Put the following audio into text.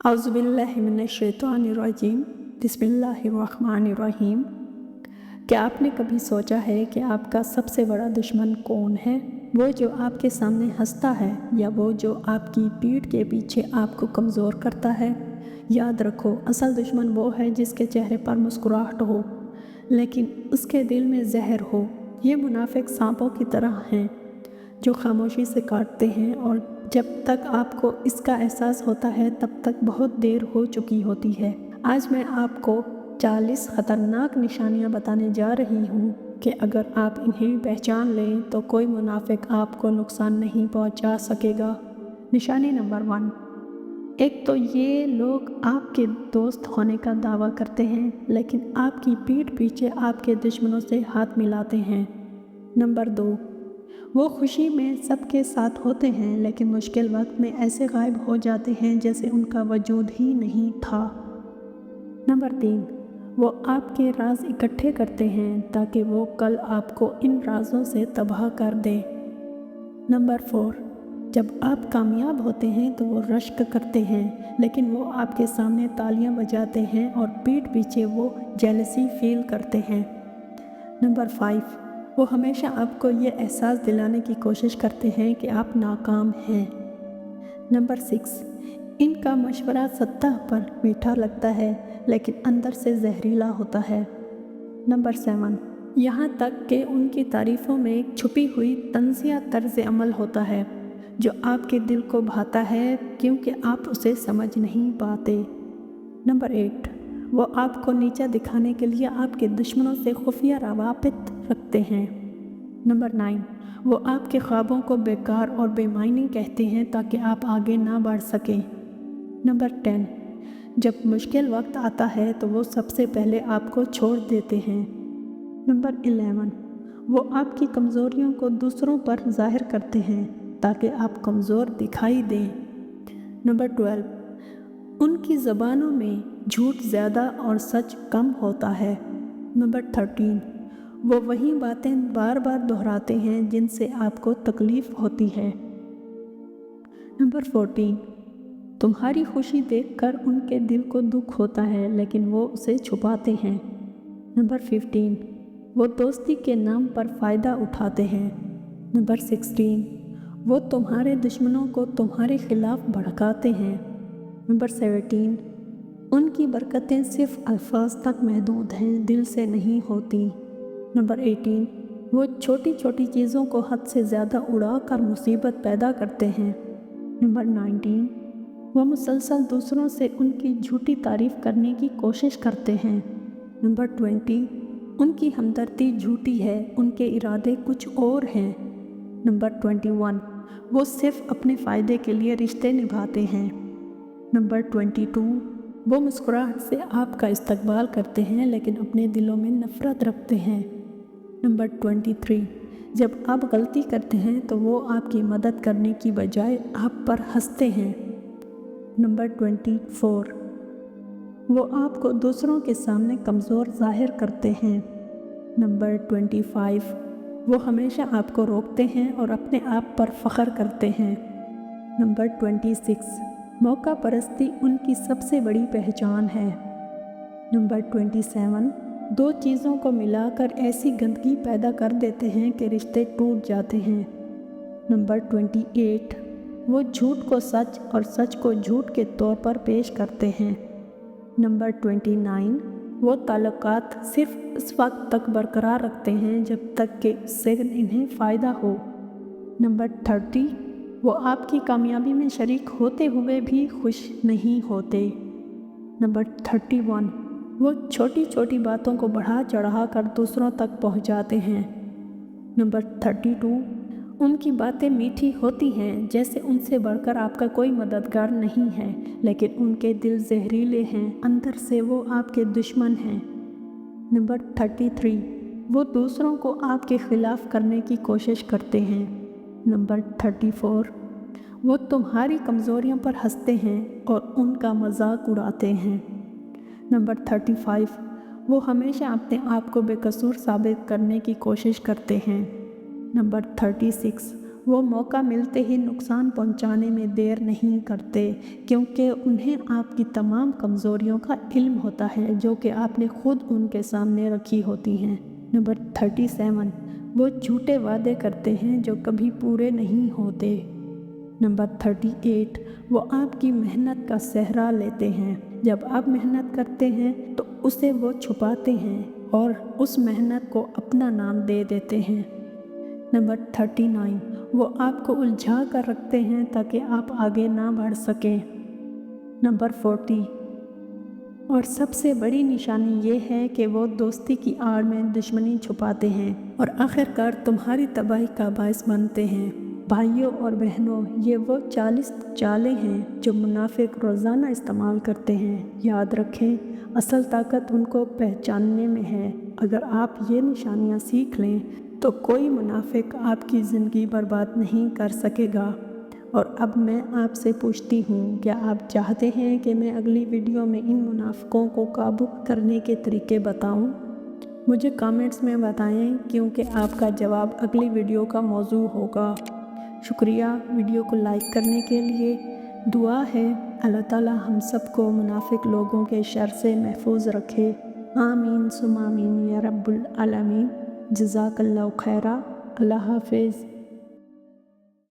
औज़ुबिल्लाहि मिनश्शैतानिर्रजीम बिस्मिल्लाहिर्रहमानिर्रहीम। क्या आपने कभी सोचा है कि आपका सबसे बड़ा दुश्मन कौन है? वो जो आपके सामने हंसता है या वो जो आपकी पीठ के पीछे आपको कमज़ोर करता है? याद रखो, असल दुश्मन वो है जिसके चेहरे पर मुस्कुराहट हो लेकिन उसके दिल में जहर हो। ये मुनाफिक सांपों की तरह हैं जो खामोशी से काटते हैं और जब तक आपको इसका एहसास होता है तब तक बहुत देर हो चुकी होती है। आज मैं आपको 40 ख़तरनाक निशानियां बताने जा रही हूँ कि अगर आप इन्हें पहचान लें तो कोई मुनाफिक आपको नुकसान नहीं पहुँचा सकेगा। निशानी नंबर 1, एक तो ये लोग आपके दोस्त होने का दावा करते हैं लेकिन आपकी पीठ पीछे आपके दुश्मनों से हाथ मिलाते हैं। नंबर 2, वो खुशी में सबके साथ होते हैं लेकिन मुश्किल वक्त में ऐसे गायब हो जाते हैं जैसे उनका वजूद ही नहीं था। नंबर 3, वो आपके राज इकट्ठे करते हैं ताकि वो कल आपको इन राजों से तबाह कर दे। नंबर 4, जब आप कामयाब होते हैं तो वो रश्क करते हैं लेकिन वो आपके सामने तालियां बजाते हैं और पीठ पीछे वो जेलसी फील करते हैं। नंबर 5, वो हमेशा आपको ये एहसास दिलाने की कोशिश करते हैं कि आप नाकाम हैं। नंबर 6, इनका मशवरा सतह पर मीठा लगता है लेकिन अंदर से जहरीला होता है। नंबर 7, यहाँ तक कि उनकी तारीफ़ों में एक छुपी हुई तंज़िया तर्ज़ अमल होता है जो आपके दिल को भाता है क्योंकि आप उसे समझ नहीं पाते। नंबर 8, वो आपको नीचा दिखाने के लिए आपके दुश्मनों से खुफिया रवाबित रखते हैं। नंबर 9, वो आपके ख्वाबों को बेकार और बेमायनी कहते हैं ताकि आप आगे ना बढ़ सकें। नंबर 10, जब मुश्किल वक्त आता है तो वो सबसे पहले आपको छोड़ देते हैं। नंबर 11, वो आपकी कमज़ोरियों को दूसरों पर ज़ाहिर करते हैं ताकि आप कमज़ोर दिखाई दें। नंबर 12, उनकी ज़बानों में झूठ ज़्यादा और सच कम होता है। नंबर 13, वो वही बातें बार बार दोहराते हैं जिनसे आपको तकलीफ़ होती है। नंबर 14, तुम्हारी खुशी देखकर उनके दिल को दुख होता है लेकिन वो उसे छुपाते हैं। नंबर 15, वो दोस्ती के नाम पर फ़ायदा उठाते हैं। नंबर 16, वो तुम्हारे दुश्मनों को तुम्हारे खिलाफ भड़काते हैं। नंबर 17, उनकी बरकतें सिर्फ अल्फाज तक महदूद हैं, दिल से नहीं होती। नंबर 18, वो छोटी छोटी चीज़ों को हद से ज़्यादा उड़ा कर मुसीबत पैदा करते हैं। नंबर 19, वो मुसलसल दूसरों से उनकी झूठी तारीफ़ करने की कोशिश करते हैं। नंबर 20, उनकी हमदर्दी झूठी है, उनके इरादे कुछ और हैं। नंबर 21, वो सिर्फ अपने फ़ायदे के लिए रिश्ते निभाते हैं। नंबर 22, वो मुस्कुराहट से आपका इस्तकबाल करते हैं लेकिन अपने दिलों में नफ़रत रखते हैं। नंबर 23, जब आप गलती करते हैं तो वो आपकी मदद करने की बजाय आप पर हंसते हैं। नंबर 24, वो आपको दूसरों के सामने कमज़ोर ज़ाहिर करते हैं। नंबर 25, वो हमेशा आपको रोकते हैं और अपने आप पर फ़ख्र करते हैं। नंबर 26, मौका परस्ती उनकी सबसे बड़ी पहचान है। नंबर 27, दो चीज़ों को मिलाकर ऐसी गंदगी पैदा कर देते हैं कि रिश्ते टूट जाते हैं। नंबर 28, वो झूठ को सच और सच को झूठ के तौर पर पेश करते हैं। नंबर 29, वो ताल्लुकात सिर्फ उस वक्त तक बरकरार रखते हैं जब तक कि उससे इन्हें फ़ायदा हो। नंबर 30, वो आपकी कामयाबी में शरीक होते हुए भी खुश नहीं होते। नंबर 31, वो छोटी छोटी बातों को बढ़ा चढ़ा कर दूसरों तक पहुंचाते हैं। नंबर 32, उनकी बातें मीठी होती हैं जैसे उनसे बढ़कर आपका कोई मददगार नहीं है लेकिन उनके दिल जहरीले हैं, अंदर से वो आपके दुश्मन हैं। नंबर 33, वो दूसरों को आपके ख़िलाफ़ करने की कोशिश करते हैं। नंबर 34, वो तुम्हारी कमज़ोरियों पर हंसते हैं और उनका मजाक उड़ाते हैं। नंबर 35, वो हमेशा अपने आप को बेकसूर साबित करने की कोशिश करते हैं। नंबर 36, وہ موقع ملتے ہی نقصان پہنچانے میں دیر نہیں کرتے، کیونکہ انہیں آپ کی تمام کمزوریوں کا علم ہوتا ہے جو کہ آپ نے خود ان کے سامنے رکھی ہوتی ہیں۔ نمبر 37، وہ جھوٹے وعدے کرتے ہیں جو کبھی پورے نہیں ہوتے۔ نمبر 38، وہ آپ کی محنت کا سہرا لیتے ہیں۔ جب آپ محنت کرتے ہیں تو اسے وہ چھپاتے ہیں اور اس محنت کو اپنا نام دے دیتے ہیں۔ نمبر 39، وہ آپ کو الجھا کر رکھتے ہیں تاکہ آپ آگے نہ بڑھ سکیں۔ نمبر 40، اور سب سے بڑی نشانی یہ ہے کہ وہ دوستی کی آڑ میں دشمنی چھپاتے ہیں اور آخرکار تمہاری تباہی کا باعث بنتے ہیں۔ بھائیوں اور بہنوں، یہ وہ 40 چالیں ہیں جو منافق روزانہ استعمال کرتے ہیں۔ یاد رکھیں، اصل طاقت ان کو پہچاننے میں ہے۔ اگر آپ یہ نشانیاں سیکھ لیں تو کوئی منافق آپ کی زندگی برباد نہیں کر سکے گا۔ اور اب میں آپ سے پوچھتی ہوں، کیا آپ چاہتے ہیں کہ میں اگلی ویڈیو میں ان منافقوں کو قابو کرنے کے طریقے بتاؤں؟ مجھے کامنٹس میں بتائیں، کیونکہ آپ کا جواب اگلی ویڈیو کا موضوع ہوگا۔ شکریہ ویڈیو کو لائک کرنے کے لیے۔ دعا ہے اللہ تعالیٰ ہم سب کو منافق لوگوں کے شر سے محفوظ رکھے۔ آمین ثم آمین یا رب العالمین۔ جزاک اللہ خیرہ۔ اللہ حافظ۔